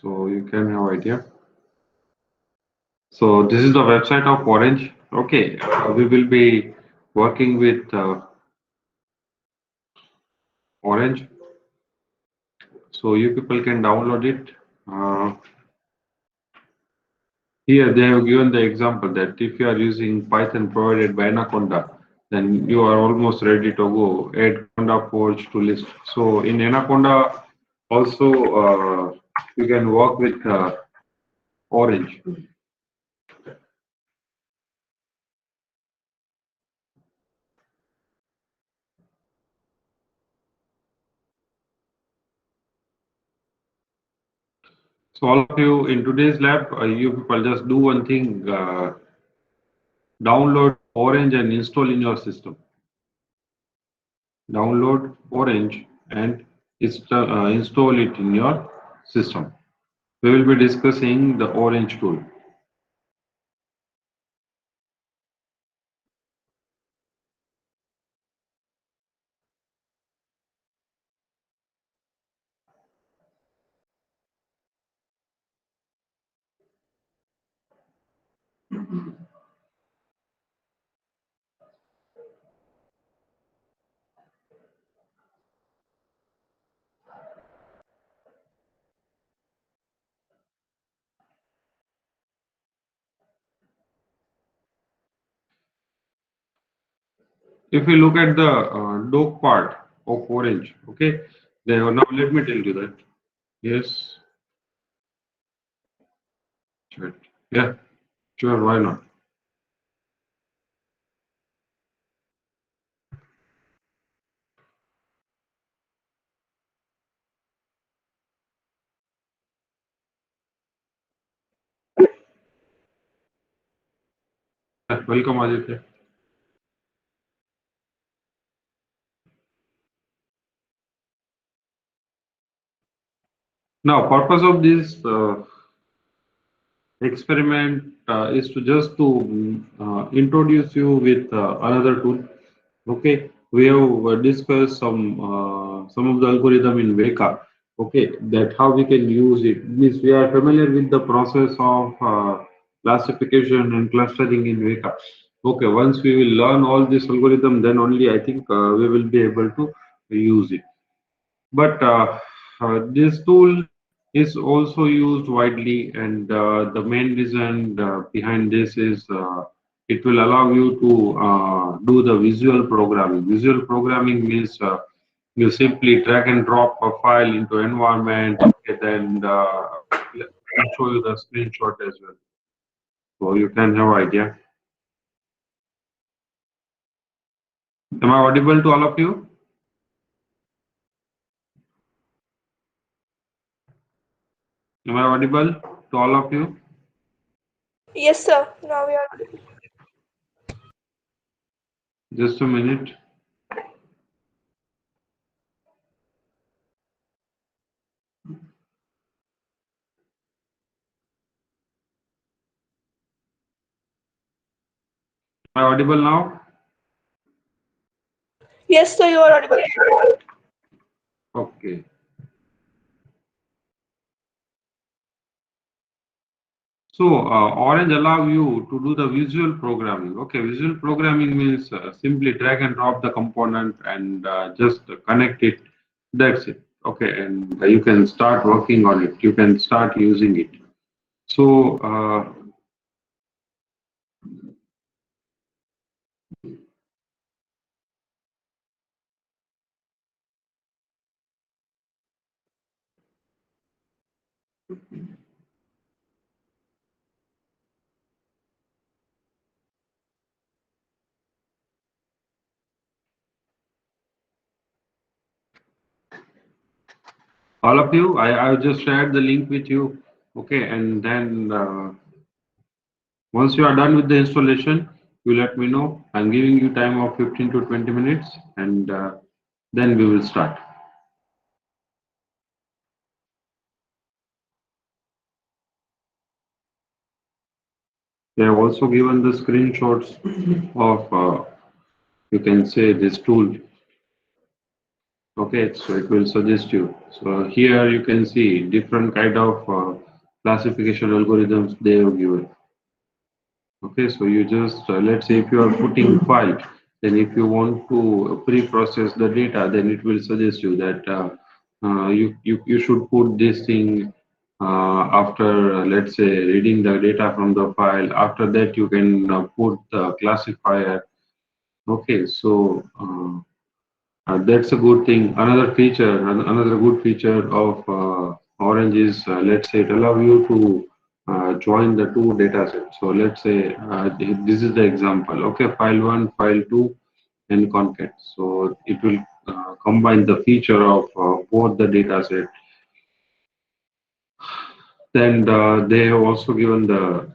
so you can have idea. So this is the website of Orange. Okay, we will be working with Orange, so you people can download it. Uh, Here they have given the example that if you are using Python provided by Anaconda, then you are almost ready to go. Add Conda Forge to list. So in Anaconda also you can work with Orange. So all of you in today's lab, you people just do one thing: download Orange and install in your system. Download Orange and install it in your system. We will be discussing the Orange tool. If you look at the doc part of Orange, okay, then now let me tell you that. Yes, sure. Yeah, sure, why not? Yeah, welcome, Aditya. Now, purpose of this experiment is to just to introduce you with another tool. Okay, we have discussed some of the algorithm in Veka. Okay, that how we can use it. Means we are familiar with the process of classification and clustering in Veka. Okay, once we will learn all this algorithm, then only I think we will be able to use it. But this tool is also used widely, and the main reason behind this is it will allow you to do the visual programming. Visual programming means you simply drag and drop a file into environment, okay, then I'll show you the screenshot as well, so you can have idea. Am I audible to all of you? Am I audible to all of you? Yes, sir. Now we are. Just a minute. Am I audible now? Yes, sir. You are audible. Okay. So Orange allow you to do the visual programming. Okay, visual programming means simply drag and drop the component and just connect it. That's it. Okay, and you can start working on it. You can start using it. So all of you, I just shared the link with you. Okay, and then once you are done with the installation, you let me know. I'm giving you time of 15 to 20 minutes, and then we will start. They have also given the screenshots of, you can say, this tool. Okay, so it will suggest you. So here you can see different kind of classification algorithms they have given. Okay, so you just let's say if you are putting file, then if you want to pre-process the data, then it will suggest you that you should put this thing after let's say reading the data from the file. After that, you can put the classifier. Okay, so that's a good thing. Another good feature of Orange is, let's say, it allow you to join the two data sets. So let's say this is the example. Okay, file one, file two, and concat. So it will combine the feature of both the data set. Then they have also given the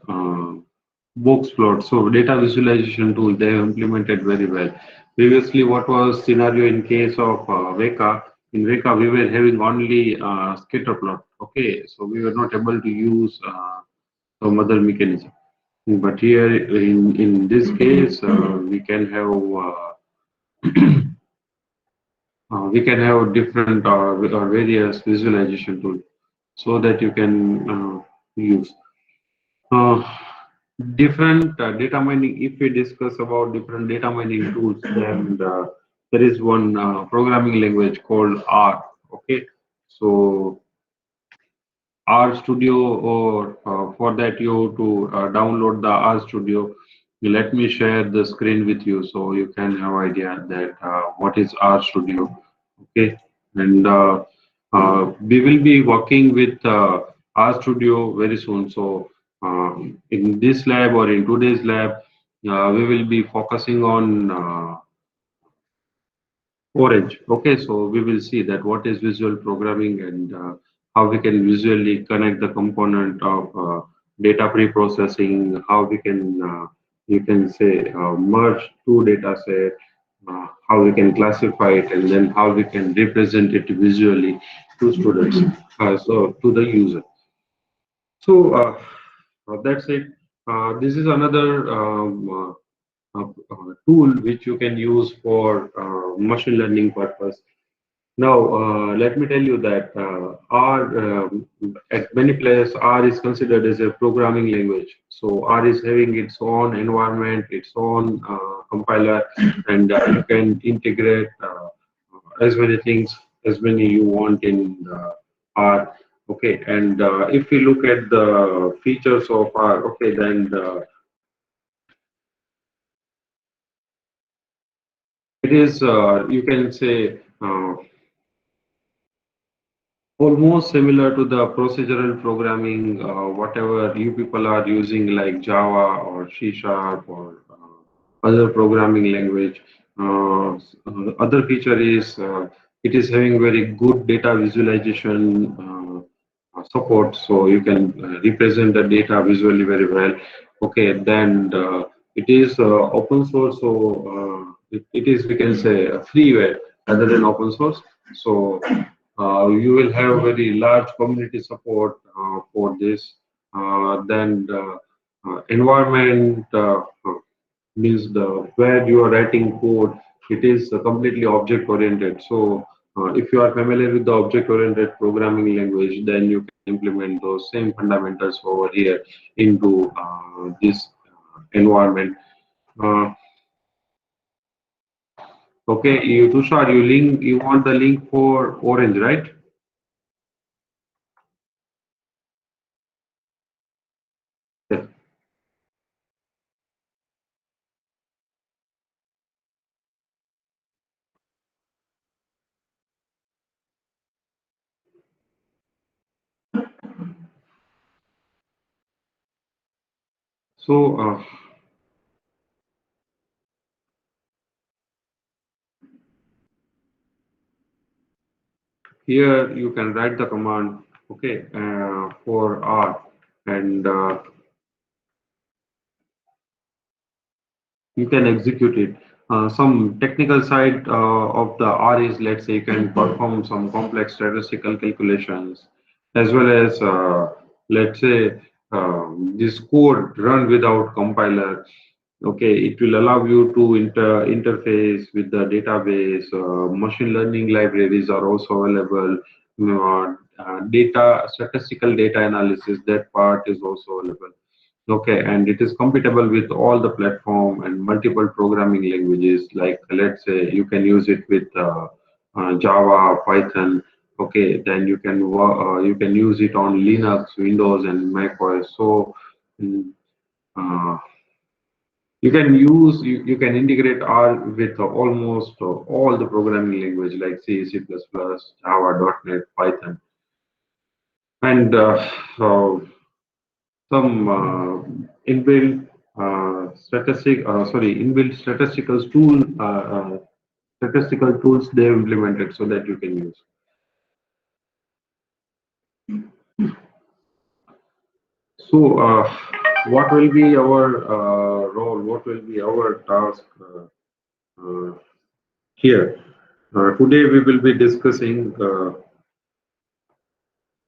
box plot. So data visualization tool they have implemented very well. Previously, what was scenario in case of Veka? In Veka, we were having only scatter plot. Okay, so we were not able to use some other mechanism. But here in this case, we can have different or various visualization tools so that you can use. Uh, Different data mining, if we discuss about different data mining tools, then there is one programming language called R. Okay, so R Studio, or for that you have to download the R Studio. Let me share the screen with you so you can have idea that what is R Studio. Okay, and we will be working with R Studio very soon. So in this lab or in today's lab, we will be focusing on Orange. Okay, so we will see that what is visual programming and how we can visually connect the component of data pre-processing, how we can, you can say, merge two data set, how we can classify it, and then how we can represent it visually to students, so to the user. So that's it. This is another tool which you can use for machine learning purpose. Now, let me tell you that R, at many places, R is considered as a programming language. So R is having its own environment, its own compiler, and you can integrate as many things as many you want in R. Okay, and if we look at the features of R, okay, then it is, you can say, almost similar to the procedural programming, whatever you people are using like Java or C Sharp or other programming language. Other feature is it is having very good data visualization support, so you can represent the data visually very well. Okay, then it is open source, so it is, we can say, a freeware rather than open source. So you will have very large community support for this. Then the environment means the where you are writing code, it is completely object oriented. So if you are familiar with the object oriented programming language, then you can implement those same fundamentals over here into this environment. Uh, okay, you Tushar, you want the link for Orange, right? Yes. So here you can write the command, okay, for R, and you can execute it. Some technical side of the R is, let's say, you can perform some complex statistical calculations, as well as, let's say, this code run without compiler. Okay, it will allow you to interface with the database. Machine learning libraries are also available. Data statistical data analysis, that part is also available. Okay, and it is compatible with all the platform and multiple programming languages. Like let's say you can use it with Java, Python. Okay, then you can use it on Linux, Windows, and Mac OS. So mm, uh, you can integrate R with almost all the programming language like C, C++, Java, .NET, Python, and some inbuilt statistical tools they have implemented so that you can use. So, what will be our role? What will be our task uh, here? Today we will be discussing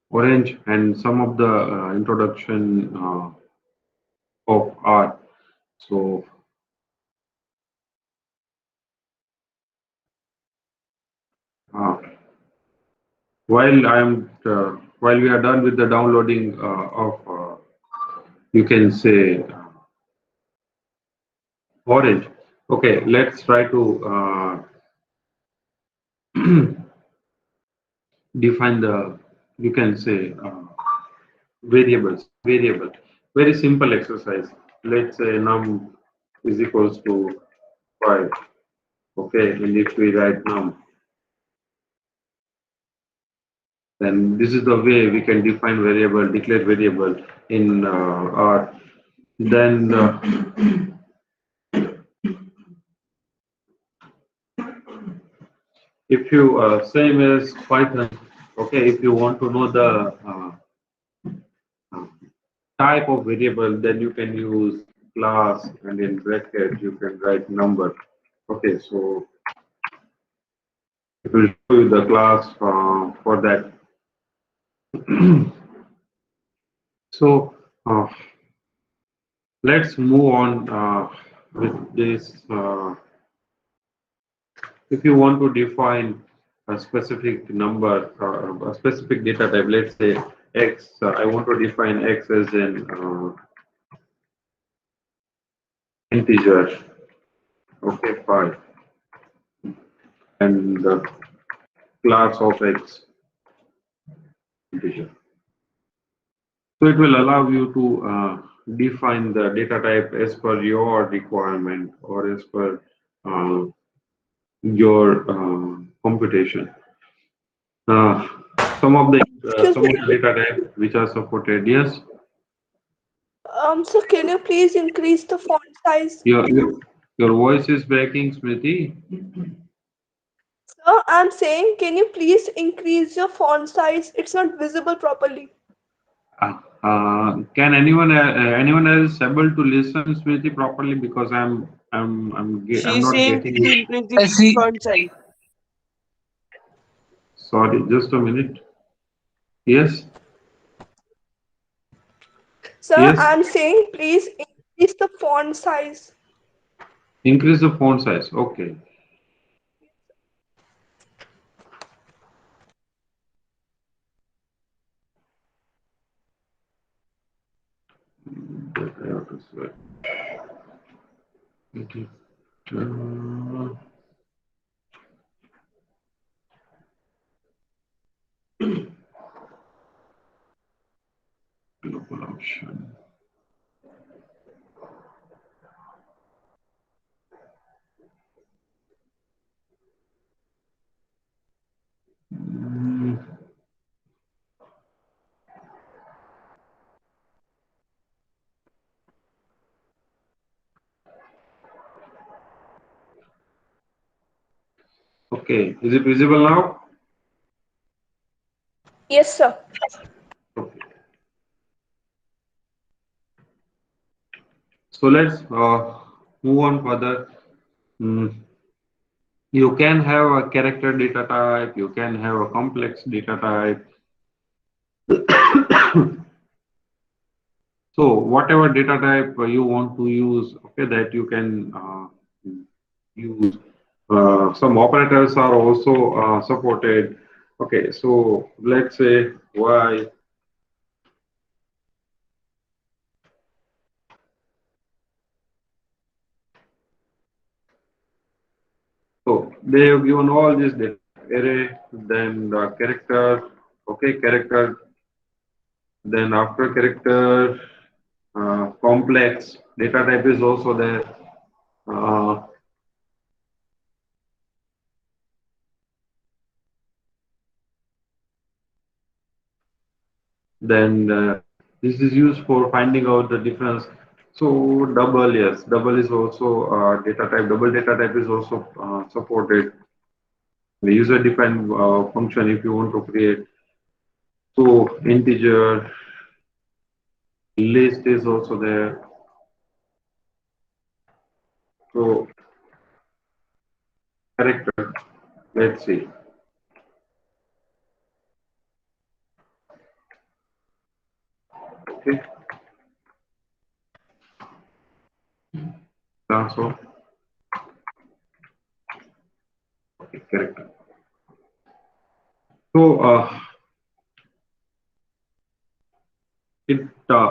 Orange and some of the introduction of art. So, uh, while we are done with the downloading of you can say Orange. Okay, let's try to define the you can say variable. Very simple exercise. Let's say num is equals to 5. Okay, and if we write num, then this is the way we can define variable, declare variable in R. Then if you same as Python, okay, if you want to know the uh, type of variable, then you can use class and in bracket you can write number. Okay, so it will show you the class for that. So let's move on with this. If you want to define a specific number, a specific data type, let's say x, I want to define x as an integer, okay, 5, and the class of x integer. So it will allow you to define the data type as per your requirement or as per uh, your computation. Uh, some Excuse of me. the data type which are supported. Yes, So can you please increase the font size? your voice is breaking, Smriti. Sir, I'm saying, can you please increase your font size? It's not visible properly. Can anyone else able to listen Smriti properly because I'm She's not saying getting please it. increase the font size. Sorry, just a minute. Yes, Sir, yes. I'm saying, please increase the font size. Increase the font size. Okay. That I have to select. Okay. Uh, Global option. Mm, okay. Is it visible now? Yes, sir. Okay. So let's move on further. Mm, you can have a character data type. You can have a complex data type. So whatever data type you want to use, okay, that you can use. Some operators are also supported. Okay, so let's say y. So they have given all this data array, then the character, okay, character, then after character, complex data type is also there. Uh, then this is used for finding out the difference. So double, yes, double is also data type. Double data type is also supported. The user-defined function if you want to create. So integer list is also there. So character, let's see. Okay, so okay, character. So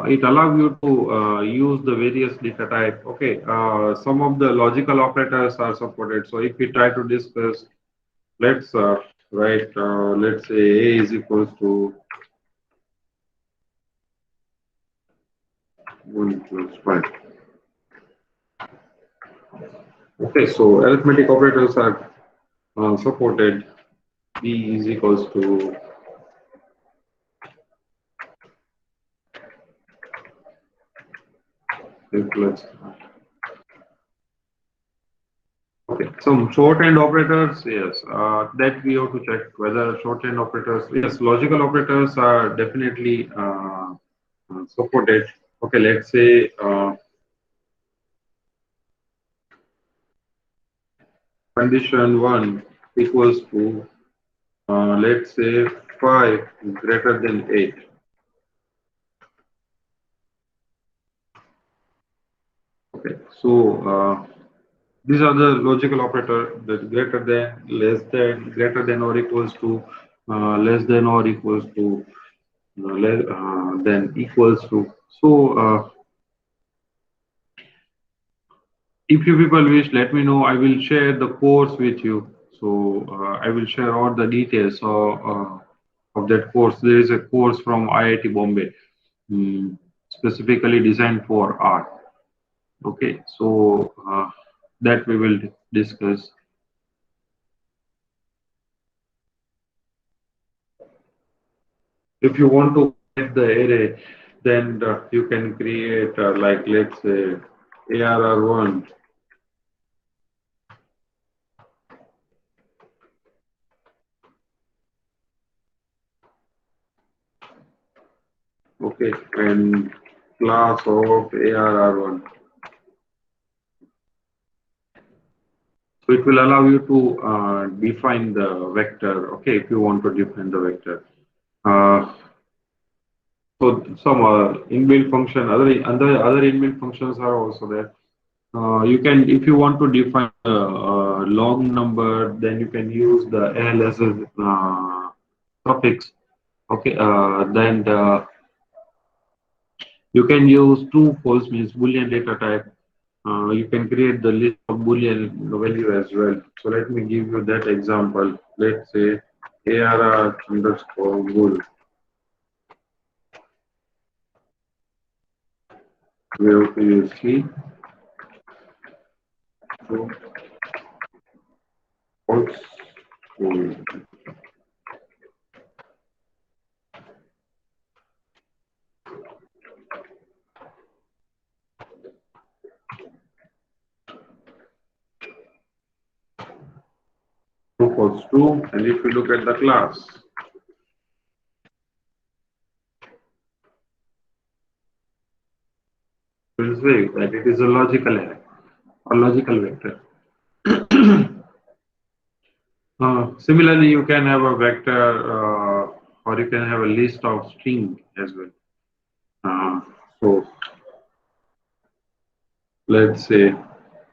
it allows you to use the various data type. Okay, some of the logical operators are supported. So if we try to discuss, let's write, let's say a is equals to 1 plus 5. Okay, so arithmetic operators are supported. B is equals to a plus. Okay, some shorthand operators, yes, that we have to check whether shorthand operators, yes, logical operators are definitely supported. Okay, let's say condition 1 equals to, let's say 5 greater than 8. Okay, so these are the logical operator that greater than, less than, greater than or equals to, less than or equals to, less, then equals to. So if you people wish, let me know. I will share the course with you. So I will share all the details of that course. There is a course from IIT Bombay, specifically designed for art. Okay, so that we will discuss. If you want to create the array, then you can create like let's say ARR1. Okay, and class of ARR1. So it will allow you to define the vector. Okay, if you want to define the vector. Uh, so some inbuilt function, other inbuilt functions are also there. You can, if you want to define a long number, then you can use the L as a suffix. Okay, then you can use true, false means Boolean data type. You can create the list of Boolean value as well. So let me give you that example. Let's say ARR underscore bool. We have to use C, true, false, true, false, true. And if you look at the class, it will say that it is a logical array or logical vector. Similarly, you can have a vector or you can have a list of string as well. So let's say,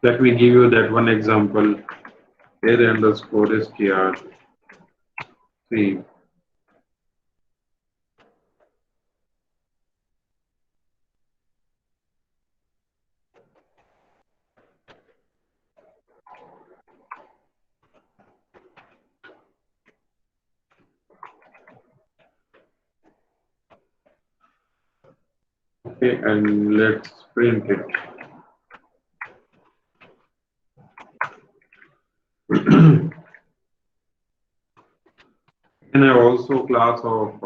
let me give you that one example. Array underscore str3. Okay, and let's print it. And I also class of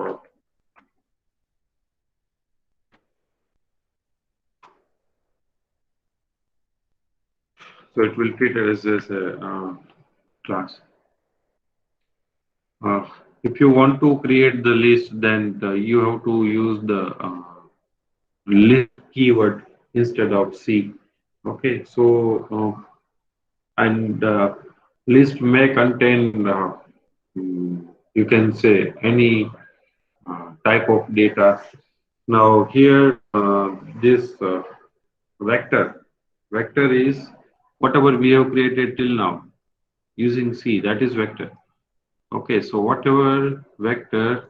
so it will fit as a class. Uh, if you want to create the list, then you have to use the list keyword instead of C. Okay, so and list may contain you can say any type of data. Now here this vector is whatever we have created till now using C, that is vector. Okay, so whatever vector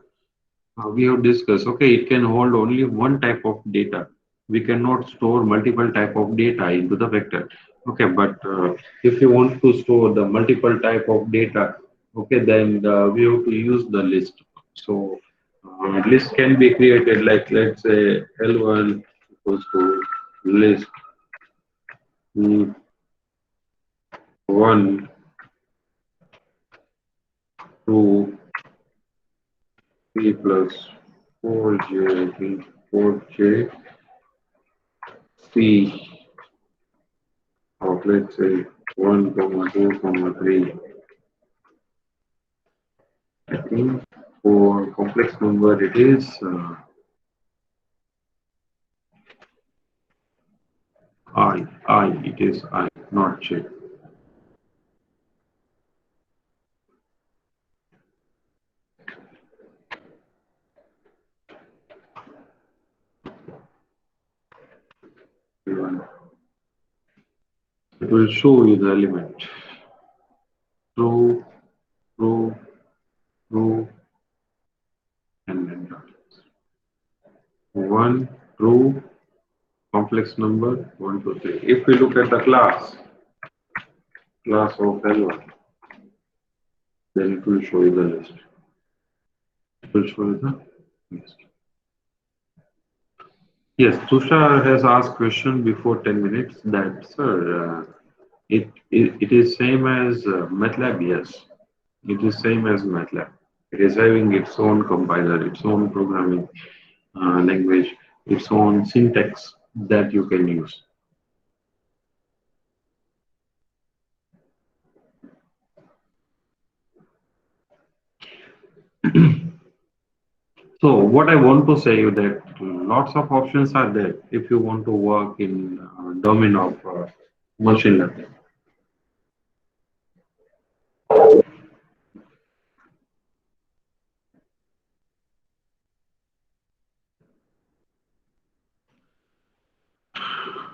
we have discussed, okay, it can hold only one type of data. We cannot store multiple type of data into the vector. Okay, but if you want to store the multiple type of data, okay, then we have to use the list. So list can be created like, let's say L1 equals to list 1, 2, 3 plus 4j, 4j, C of, let's say, 1, comma 2, comma 3. I think for complex number it is it is I, not J. It will show you the element. True, true, true, and then dot. One, true, complex number, 1, 2, 3. If we look at the class of L1, then it will show you the list. It will show you the list. Yes, Tushar has asked question before 10 minutes that, sir, it is same as MATLAB, yes. It is same as MATLAB. It is having its own compiler, its own programming language, its own syntax that you can use. So what I want to say is that lots of options are there if you want to work in domain of machine learning.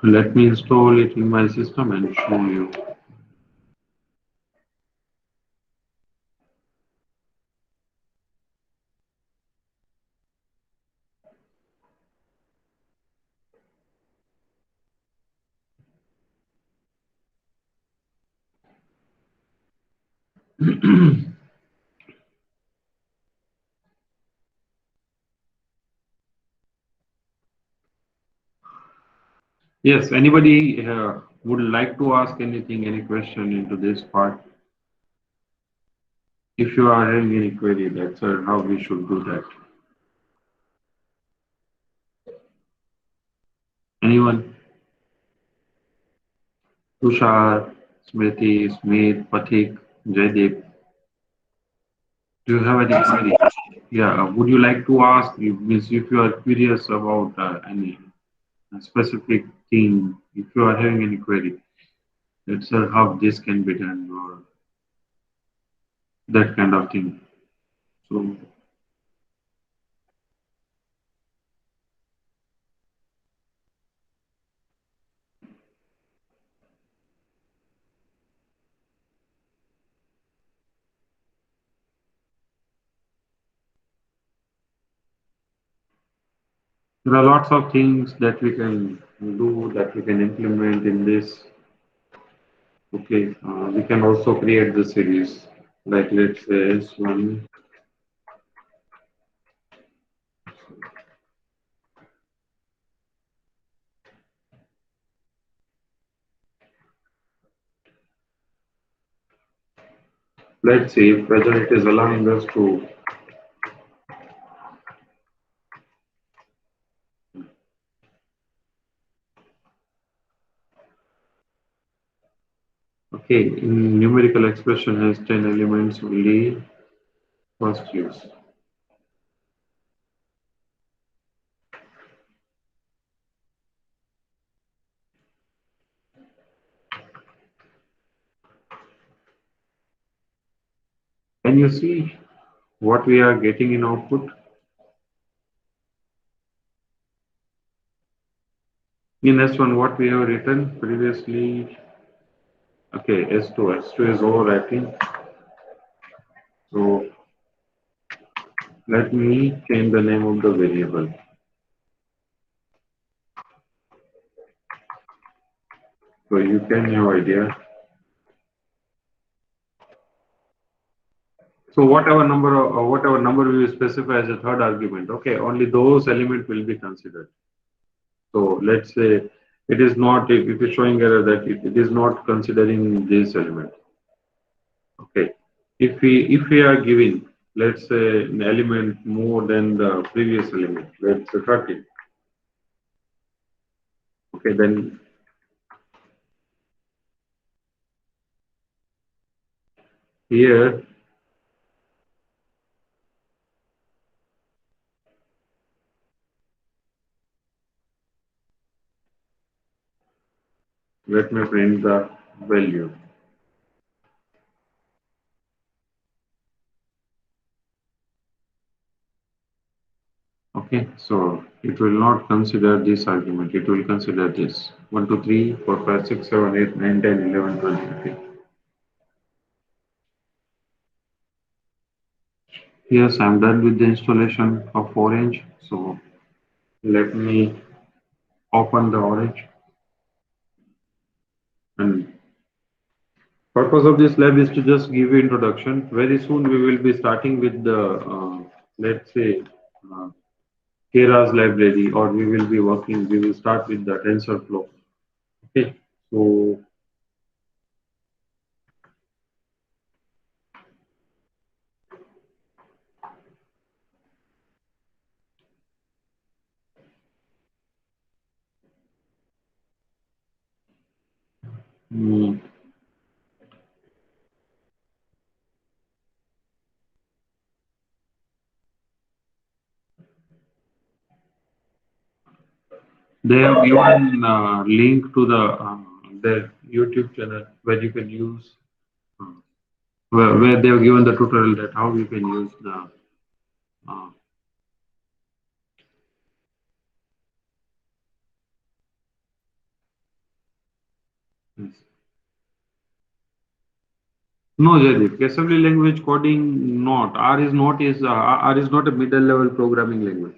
Let me install it in my system and show you. Yes, anybody would like to ask anything, any question into this part? If you are having any query, that's how we should do that. Anyone? Tushar, Smriti, Smith, Pathik, Jaydeep, do you have any query? Yeah, would you like to ask, means if you are curious about any specific thing, if you are having any query, that's how this can be done or that kind of thing. So There are lots of things that we can do, that we can implement in this. Okay, we can also create the series. Like let's say S1. Let's see whether it is allowing us to. Okay, in numerical expression has 10 elements only. First use. Can you see what we are getting in output? In S1, what we have written previously. Okay, S2 is overwriting. So let me change the name of the variable. So you can have idea. So whatever number we will specify as a third argument, okay, only those elements will be considered. So let's say it is not, if it is showing error that it is not considering this element. Okay. If we are giving, let's say, an element more than the previous element, let's say 30. Okay, then here let me print the value. Okay, so it will not consider this argument, it will consider this 1, 2, 3, 4, 5, 6, 7, 8, 9, 10, 11, 12, 13. Yes, I'm done with the installation of Orange. So let me open the Orange. And purpose of this lab is to just give you introduction. Very soon we will be starting with the, let's say, uh, Keras library, or we will start with the TensorFlow. Okay, so mm, they have given link to the their YouTube channel where you can use, uh, where they have given the tutorial that how you can use the. Uh, yes. No, Jaideep. Assembly language coding not. R is not a middle level programming language.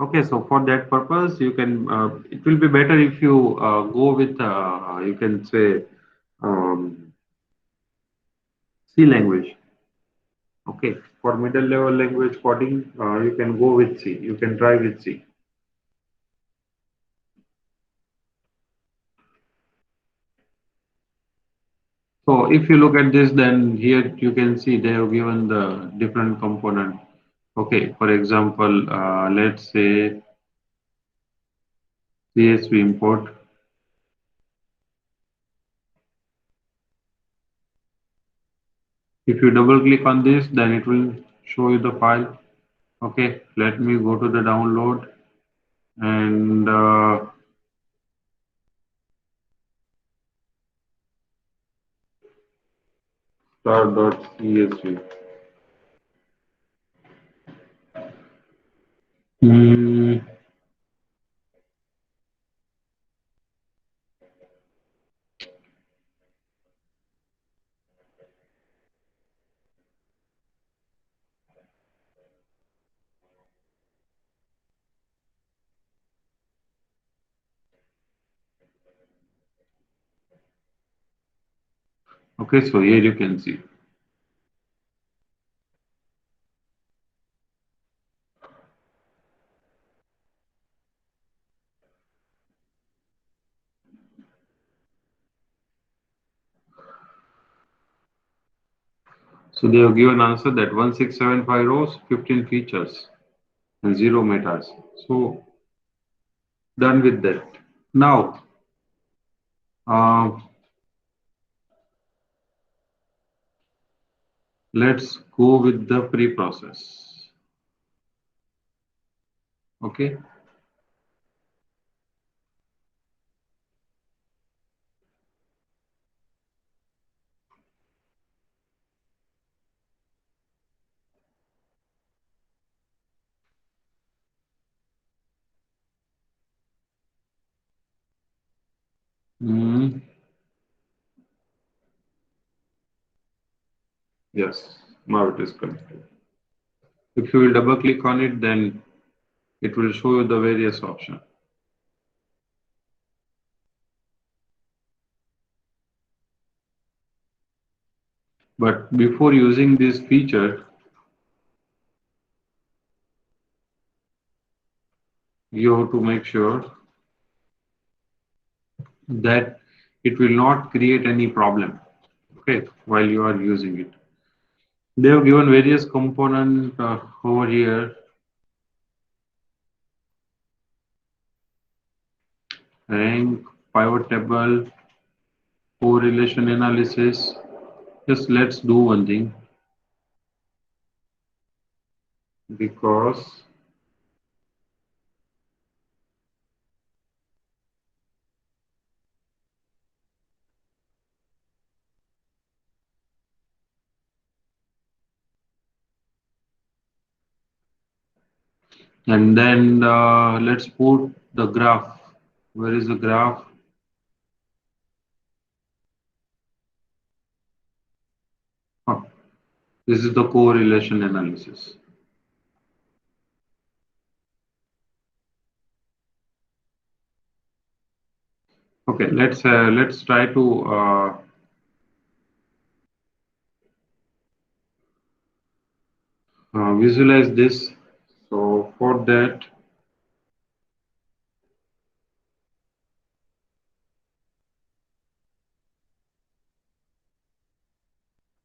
Okay, so for that purpose, you can. It will be better if you go with. You can say C language. Okay, for middle level language coding, you can go with C. You can try with C. So if you look at this, then here you can see they have given the different component. Okay, for example, let's say CSV import. If you double click on this, then it will show you the file. Okay, let me go to the download and start.csv. Hmm, Okay, so here you can see. So they have given answer that 1675 rows, 15 features, and zero metas. So done with that. Now, uh, let's go with the pre-process. Okay. Mm, yes, now it is connected. If you will double click on it, then it will show you the various options. But before using this feature, you have to make sure that it will not create any problem, okay, while you are using it. They have given various component over here, rank, pivot table, correlation analysis. Just let's do one thing because and then let's put the graph. Where is the graph? Oh, this is the correlation analysis. Okay, let's try to visualize this. So for that,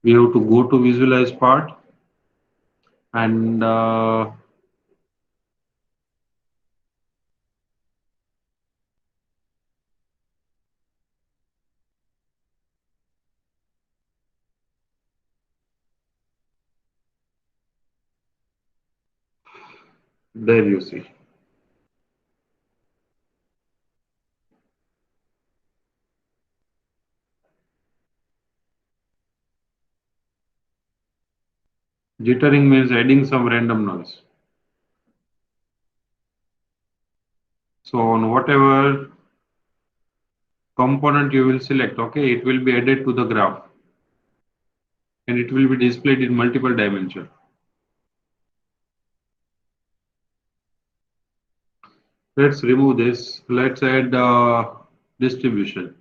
we have to go to visualize part and there you see. Jittering means adding some random noise. So on whatever component you will select, okay, it will be added to the graph and it will be displayed in multiple dimension. Let's remove this. Let's add distribution.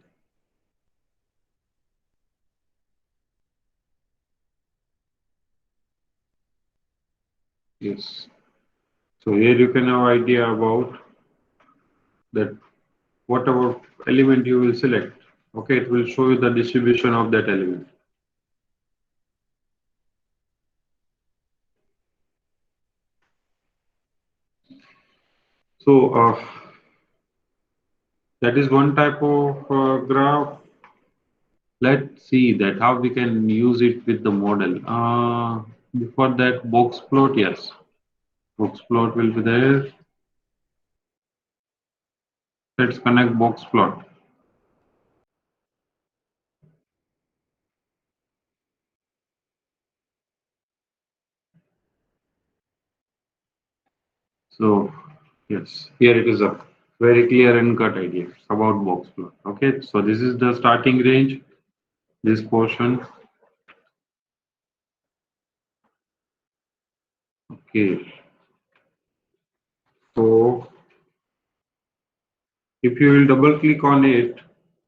Yes. So here you can have idea about that whatever element you will select. Okay, it will show you the distribution of that element. So that is one type of graph. Let's see that how we can use it with the model. Before that, box plot, yes. Box plot will be there. Let's connect box plot. So yes, here it is a very clear and cut idea about box plot. Okay, so this is the starting range, this portion. Okay, so if you will double click on it,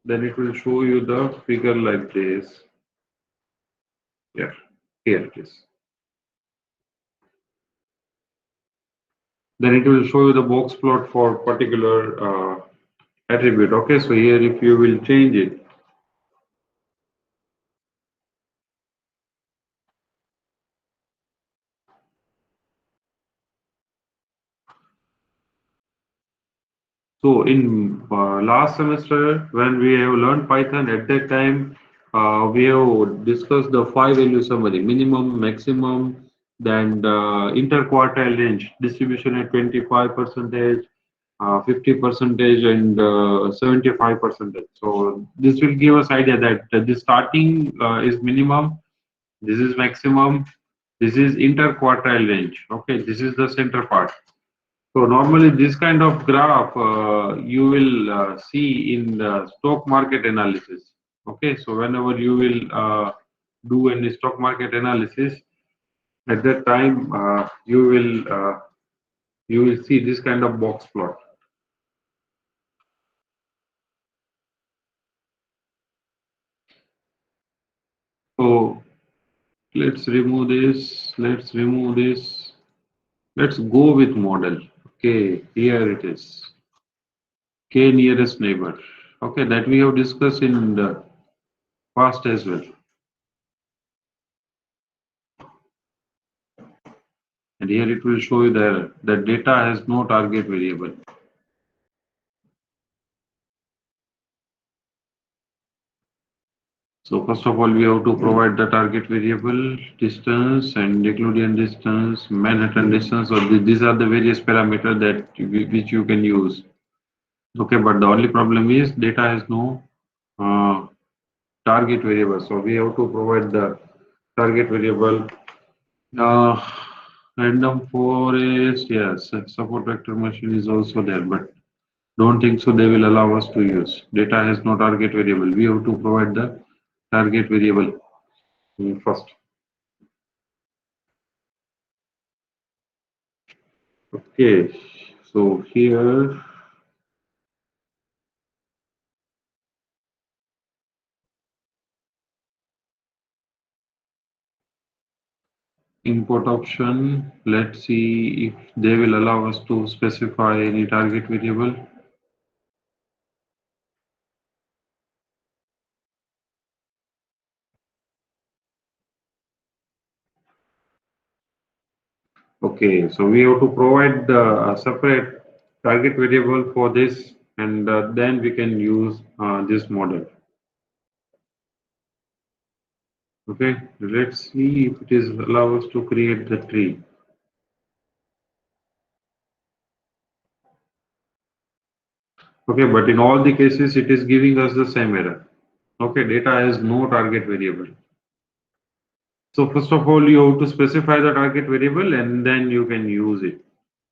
then it will show you the figure like this. Yeah, here it is. Then it will show you the box plot for particular attribute. Okay, so here if you will change it, so in last semester when we have learned Python, at that time we have discussed the five value summary: minimum, maximum, then interquartile range distribution at 25 percentage, 50 percentage, and 75 percentage. So this will give us idea that the starting is minimum, this is maximum, this is interquartile range. Okay, this is the center part. So normally this kind of graph you will see in the stock market analysis. Okay, so whenever you will do any stock market analysis, at that time you will see this kind of box plot. So let's remove this. Let's remove this. Let's go with model. Okay, here it is. K nearest neighbor. Okay, that we have discussed in the past as well. And here it will show you that the data has no target variable. So first of all, we have to provide the target variable, distance and Euclidean distance, Manhattan distance. So these are the various parameters which you can use. Okay, but the only problem is data has no uh, target variable. So we have to provide the target variable. Uh, Random forest, yes, support vector machine is also there, but don't think so they will allow us to use. Data has no target variable. We have to provide the target variable first. Okay, so here input option, let's see if they will allow us to specify any target variable. Okay, so we have to provide the separate target variable for this, and then we can use this model. Okay, let's see if it is allow us to create the tree. Okay, but in all the cases, it is giving us the same error. Okay, data has no target variable. So first of all, you have to specify the target variable and then you can use it.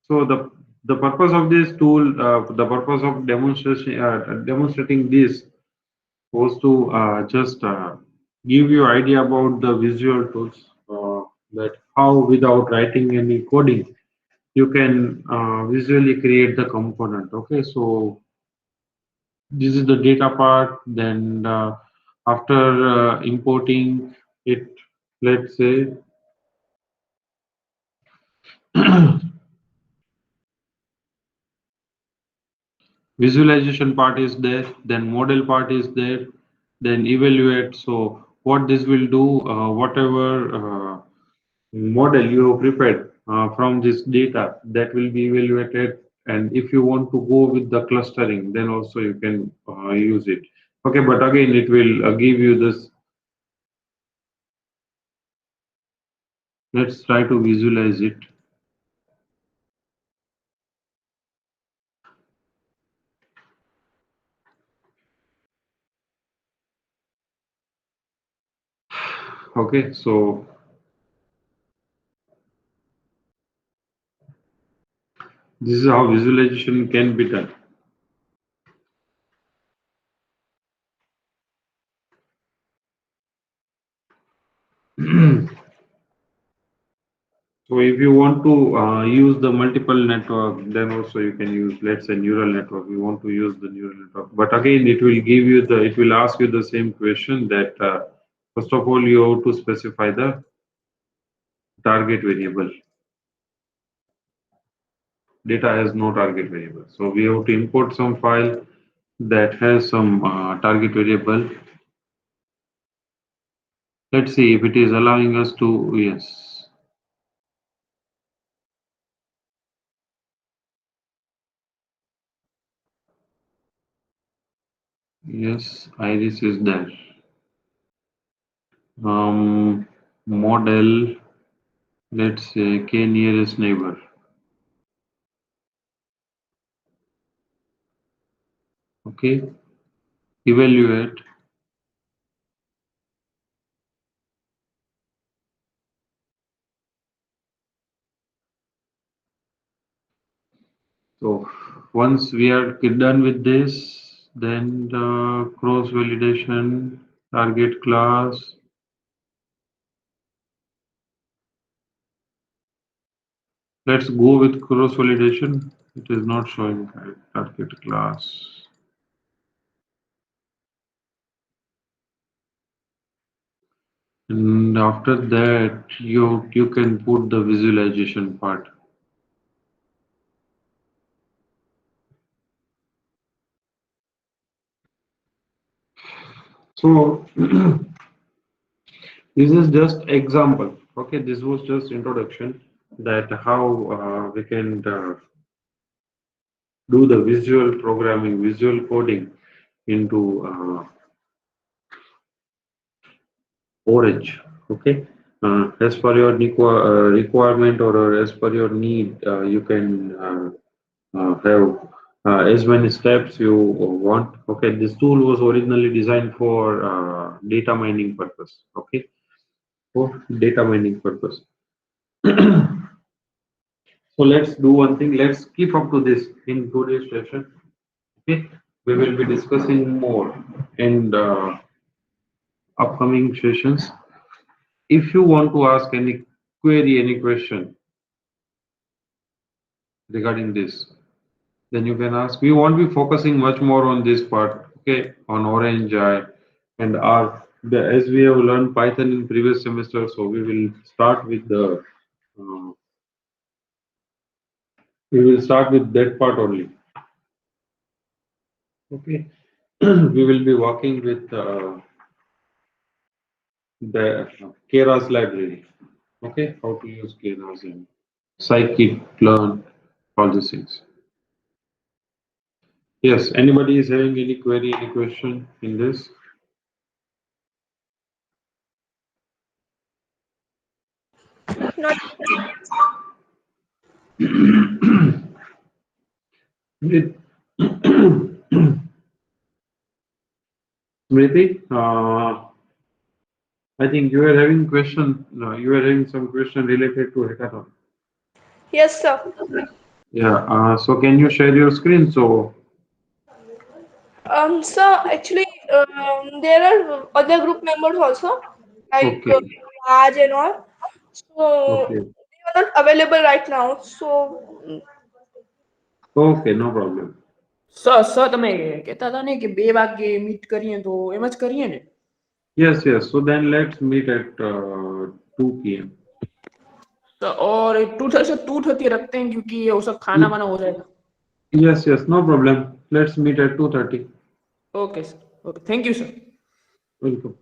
So the purpose of this tool, the purpose of demonstrating this was to just give you idea about the visual tools, that how without writing any coding you can visually create the component. Okay, so this is the data part. Then after importing it, let's say visualization part is there, then model part is there, then evaluate. So what this will do, whatever model you have prepared from this data, that will be evaluated. And if you want to go with the clustering, then also you can use it. Okay, but again it will give you this. Let's try to visualize it. Okay, so this is how visualization can be done. So if you want to use the multiple network, then also you can use, let's say, neural network. You want to use the neural network, but again, it will give you the, it will ask you the same question that First of all, you have to specify the target variable. Data has no target variable. So we have to import some file that has some target variable. Let's see if it is allowing us to, yes. Yes, iris is there. Model, let's say k nearest neighbor. Okay, evaluate. So once we are done with this, then the cross validation, target class. Let's go with cross validation. It is not showing target class. And after that, you can put the visualization part. So this is just example. Okay, this was just introduction that how we can do the visual programming, visual coding into Orange. Okay, as per your requirement or as per your need, you can have as many steps you want. Okay, this tool was originally designed for data mining purpose. Okay, for data mining purpose. So let's do one thing. Let's keep up to this in today's session. Okay, we will be discussing more in the upcoming sessions. If you want to ask any query, any question regarding this, then you can ask. We won't be focusing much more on this part, okay, on Orange and R. As we have learned Python in previous semester, so uh, we will start with that part only. Okay, we will be working with the Keras library. Okay, how to use Keras and scikit-learn, all these things. Yes, anybody is having any query, any question in this? Not Smriti, Smriti, I think you are having question. You are having some question related to hackathon. yes, sir. Yeah. So can you share your screen? So So actually, there are other group members also, like okay, Raj and all. So okay, they are not available right now. So okay. No problem. Sir તમે કહેતા હતા ને કે 2 વાગે meet કરીએ તો એમ જ કરીએ ને? Yes, yes. So then let's meet at 2 p.m. और 2:30 रखते हैं क्योंकि वो सब खाना वाना हो जाएगा. Yes, yes. No problem. Let's meet at 2:30. Okay sir, okay, thank you sir. Welcome.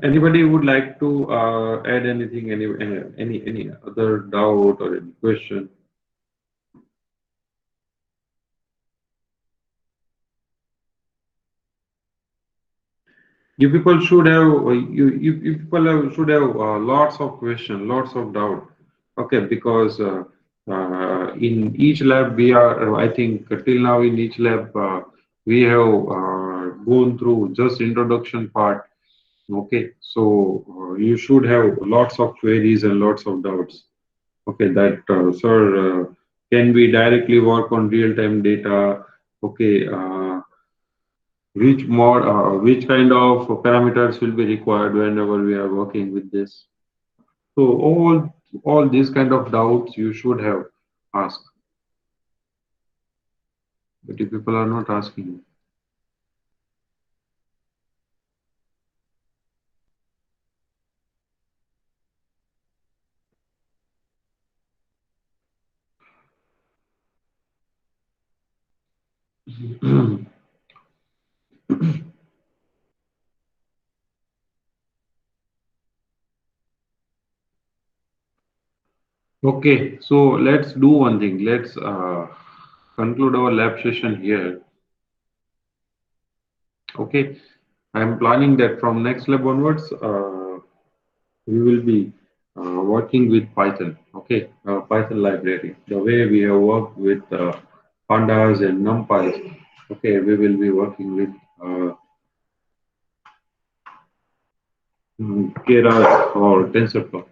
Anybody would like to add anything, any other doubt or any question? You people should have you people should have lots of question, lots of doubt. Okay, because in each lab we are, I think till now in each lab we have gone through just introduction part. Okay, so you should have lots of queries and lots of doubts. Okay, that sir, can we directly work on real-time data? Okay, which kind of parameters will be required whenever we are working with this? So all these kind of doubts you should have asked, but if people are not asking. Okay, so let's do one thing. Let's conclude our lab session here. Okay, I'm planning that from next lab onwards, we will be working with Python. Okay, Python library. The way we have worked with pandas and numpys. Okay, we will be working with keras or TensorFlow.